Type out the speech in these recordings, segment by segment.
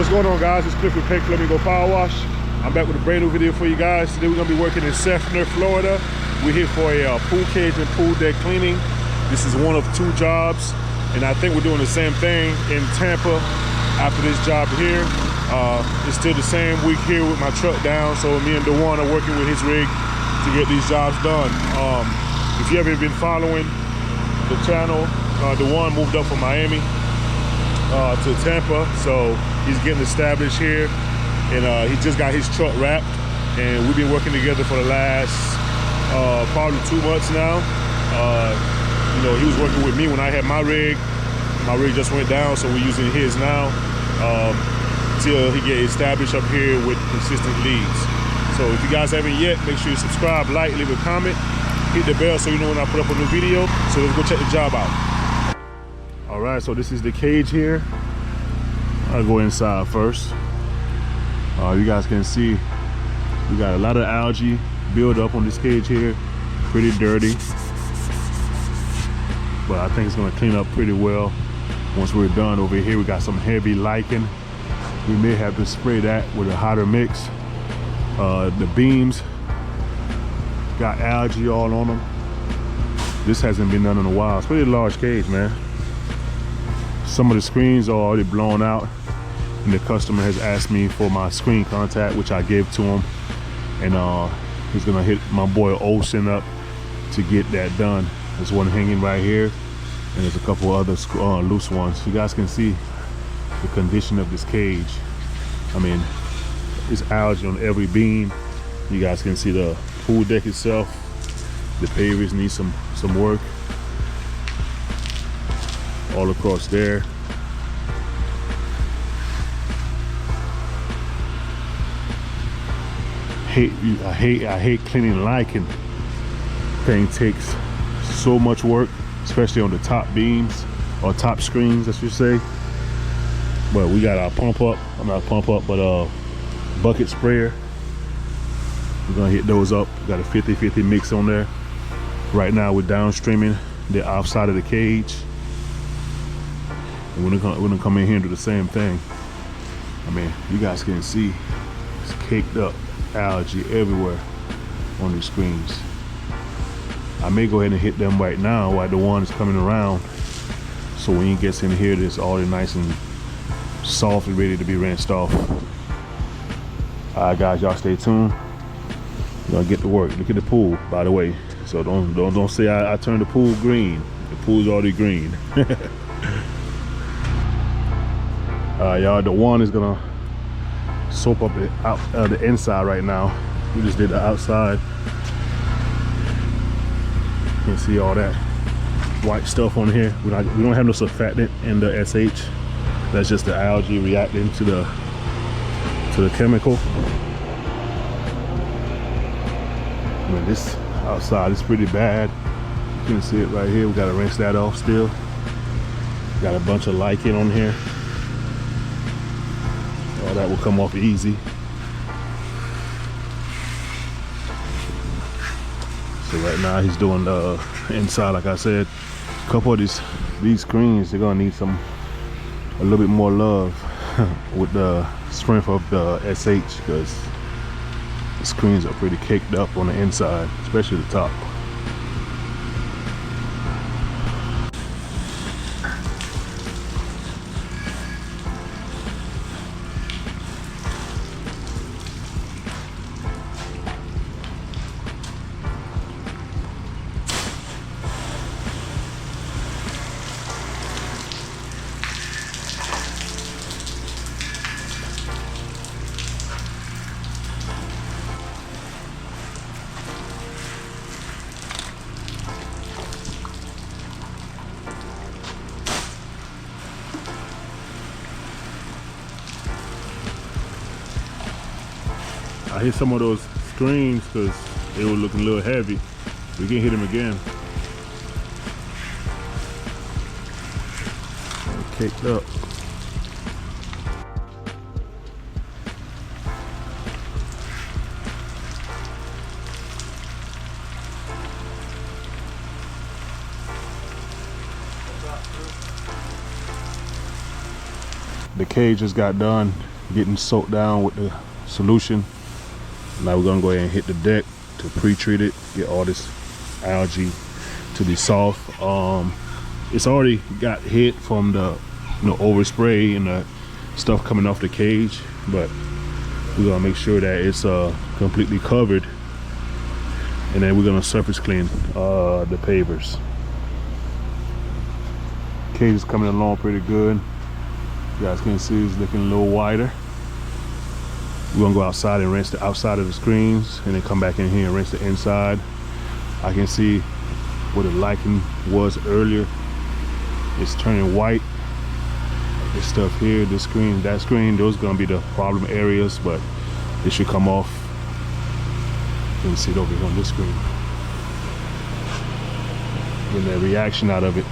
What's going on, guys? It's Cliff with Flamingo Power Wash. I'm back with a brand new video for you guys. Today we're gonna be working in Sefner, Florida. We're here for a pool cage and pool deck cleaning. This is one of 2 jobs, and I think we're doing the same thing in Tampa after this job here. It's still the same week here with my truck down, so me and DeJuan are working with his rig to get these jobs done. If you haven't been following the channel, DeJuan moved up from Miami to Tampa, so he's getting established here, and he just got his truck wrapped, and we've been working together for the last probably 2 months now. You know, he was working with me when I had my rig. My rig just went down, so we're using his now till he get established up here with consistent leads. So if you guys haven't yet, make sure you subscribe, like, leave a comment, hit the bell so you know when I put up a new video. So let's go check the job out. All right, so this is the cage here. I'll go inside first. You guys can see we got a lot of algae build up on this cage here. Pretty dirty, but I think it's gonna clean up pretty well once we're done. Over here we got some heavy lichen. We may have to spray that with a hotter mix. The beams got algae all on them. This hasn't been done in a while. It's a pretty large cage, man. Some of the screens are already blown out, and the customer has asked me for my screen contact, which I gave to him, and he's gonna hit my boy Olsen up to get that done. There's one hanging right here, and there's a couple other loose ones. You guys can see the condition of this cage. I mean, it's algae on every beam. You guys can see the pool deck itself. The pavers need some work all across there. I hate cleaning lichen. Thing takes so much work, especially on the top beams or top screens, I should say. But we got our pump up, but bucket sprayer. We're gonna hit those up. We got a 50-50 mix on there. Right now we're downstreaming the outside of the cage. And we're gonna come in here and do the same thing. I mean, you guys can see it's caked up algae everywhere on these screens. I may go ahead and hit them right now while the one is coming around, so when he gets in here, it's already nice and soft and ready to be rinsed off. All right, guys, y'all stay tuned. We're gonna get to work. Look at the pool, by the way. So don't say I turned the pool green. The pool's already green. Y'all, the one is gonna soap up the inside right now. We just did the outside. You can see all that white stuff on here. We don't have no surfactant in the SH. That's just the algae reacting to the chemical. I mean, this outside is pretty bad. You can see it right here. We gotta rinse that off still. Got a bunch of lichen on here. All that will come off easy. So right now he's doing the inside. Like I said, a couple of these screens, they're gonna need a little bit more love with the strength of the SH, because the screens are pretty caked up on the inside, especially the top. I hit some of those screens because they were looking a little heavy. We can hit them again. They're caked up. The cage just got done getting soaked down with the solution. Now we're gonna go ahead and hit the deck to pre-treat it, get all this algae to be soft. It's already got hit from the overspray and the stuff coming off the cage, but we're gonna make sure that it's completely covered, and then we're gonna surface clean the pavers. Cage is coming along pretty good. You guys can see it's looking a little wider. We're gonna go outside and rinse the outside of the screens, and then come back in here and rinse the inside. I can see where the lichen was earlier. It's turning white. This stuff here, this screen, that screen, those are gonna be the problem areas, but it should come off. You can see it over here on this screen. Getting that reaction out of it.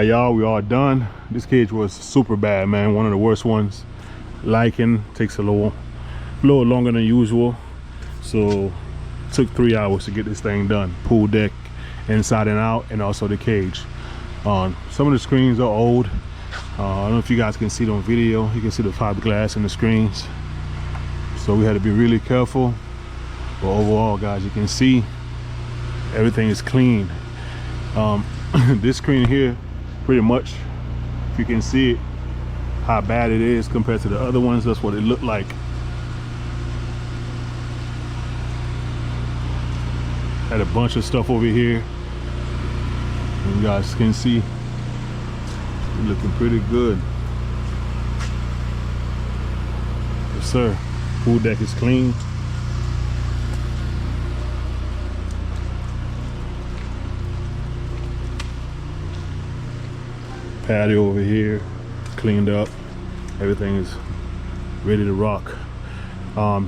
Y'all, we are done. This cage was super bad, man. One of the worst ones. Lichen takes a little longer than usual, so took 3 hours to get this thing done. Pool deck inside and out, and also the cage. Some of the screens are old. I don't know if you guys can see it on video. You can see the fiberglass in the screens, so we had to be really careful. But overall, guys, you can see everything is clean. This screen here, pretty much, if you can see it, how bad it is compared to the other ones. That's what it looked like. Had a bunch of stuff over here. And you guys can see it's looking pretty good. Yes, sir. Pool deck is clean. Patio over here, cleaned up. Everything is ready to rock.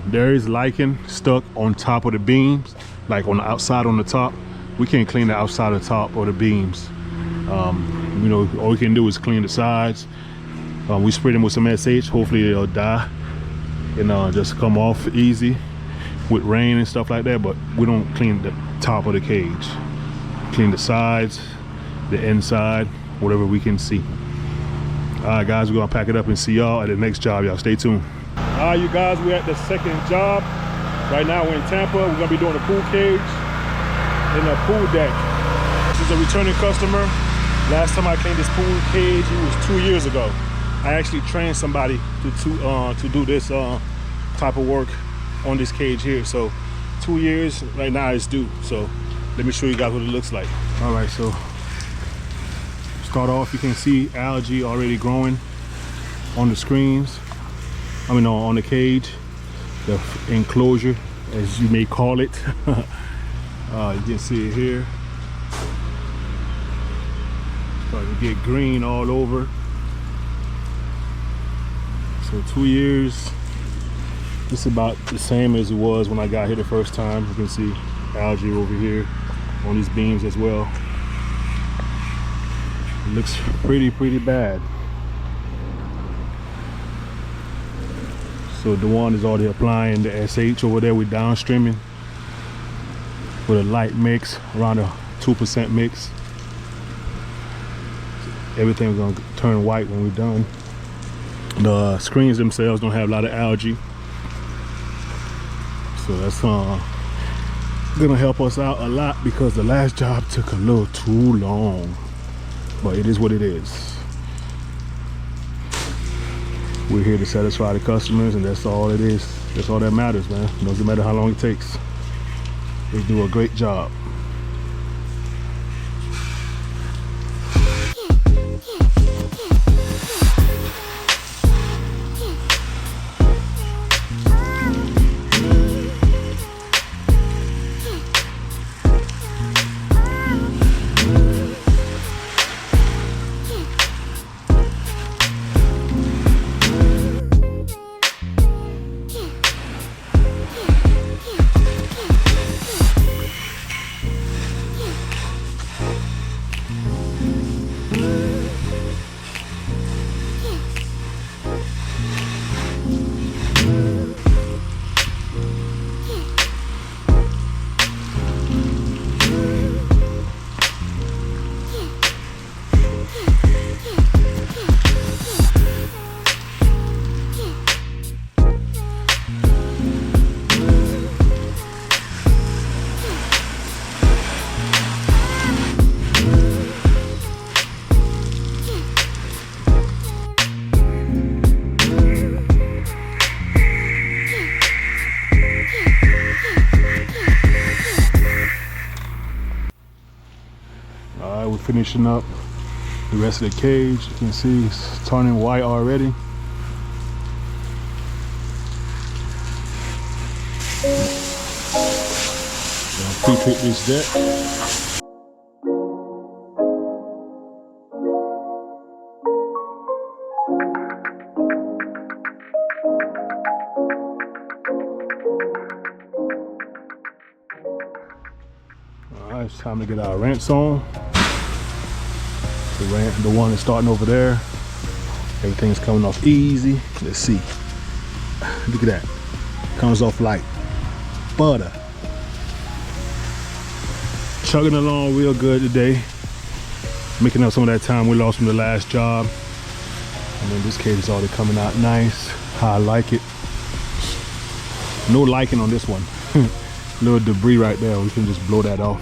There is lichen stuck on top of the beams, like on the outside on the top. We can't clean the outside of the top or the beams. You know, all we can do is clean the sides. We spray them with some SH. Hopefully they'll die and just come off easy with rain and stuff like that. But we don't clean the top of the cage. Clean the sides, the inside, whatever we can see. All right, guys, we're gonna pack it up and see y'all at the next job. Y'all stay tuned. All right, you guys, we're at the second job. Right now we're in Tampa. We're gonna be doing a pool cage and a pool deck. This is a returning customer. Last time I cleaned this pool cage, it was 2 years ago. I actually trained somebody to do this type of work on this cage here. So 2 years right now it's due. So let me show you guys what it looks like. All right, so start off, you can see algae already growing on the screens. I mean, on the cage, the enclosure, as you may call it. You can see it here. Starting to get green all over. So 2 years. It's about the same as it was when I got here the first time. You can see algae over here on these beams as well. It looks pretty bad. So Dewan is already applying the SH over there with downstreaming with a light mix, around a 2% mix. Everything's gonna turn white when we're done. The screens themselves don't have a lot of algae, so that's gonna help us out a lot, because the last job took a little too long. But it is what it is. We're here to satisfy the customers, and that's all it is. That's all that matters, man. It doesn't matter how long it takes. They do a great job. We're finishing up the rest of the cage. You can see it's turning white already. Pre-treat this deck. Alright, it's time to get our rinse on. The one is starting over there. Everything's coming off easy. Let's see. Look at that. Comes off like butter. Chugging along real good today. Making up some of that time we lost from the last job. And then this cage is already coming out nice. How I like it. No lichen on this one. Little debris right there. We can just blow that off.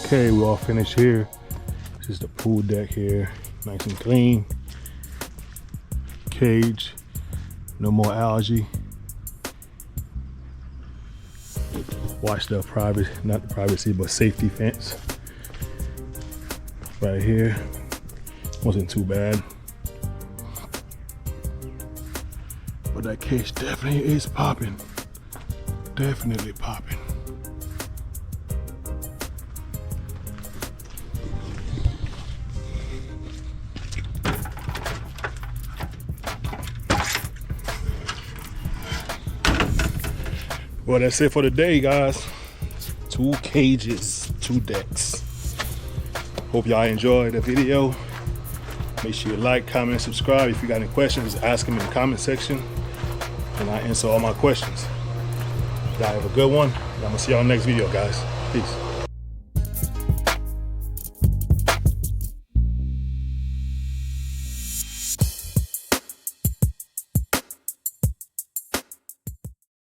Okay, we're all finished here. This is the pool deck here, nice and clean. Cage, no more algae. Watch the private, not the privacy, but safety fence right here. Wasn't too bad, but that cage definitely is popping. Definitely popping. Well, that's it for today, guys. 2 cages, 2 decks. Hope y'all enjoyed the video. Make sure you like, comment, subscribe. If you got any questions, ask them in the comment section, and I answer all my questions. Y'all have a good one. I'm gonna see y'all next video, guys. Peace.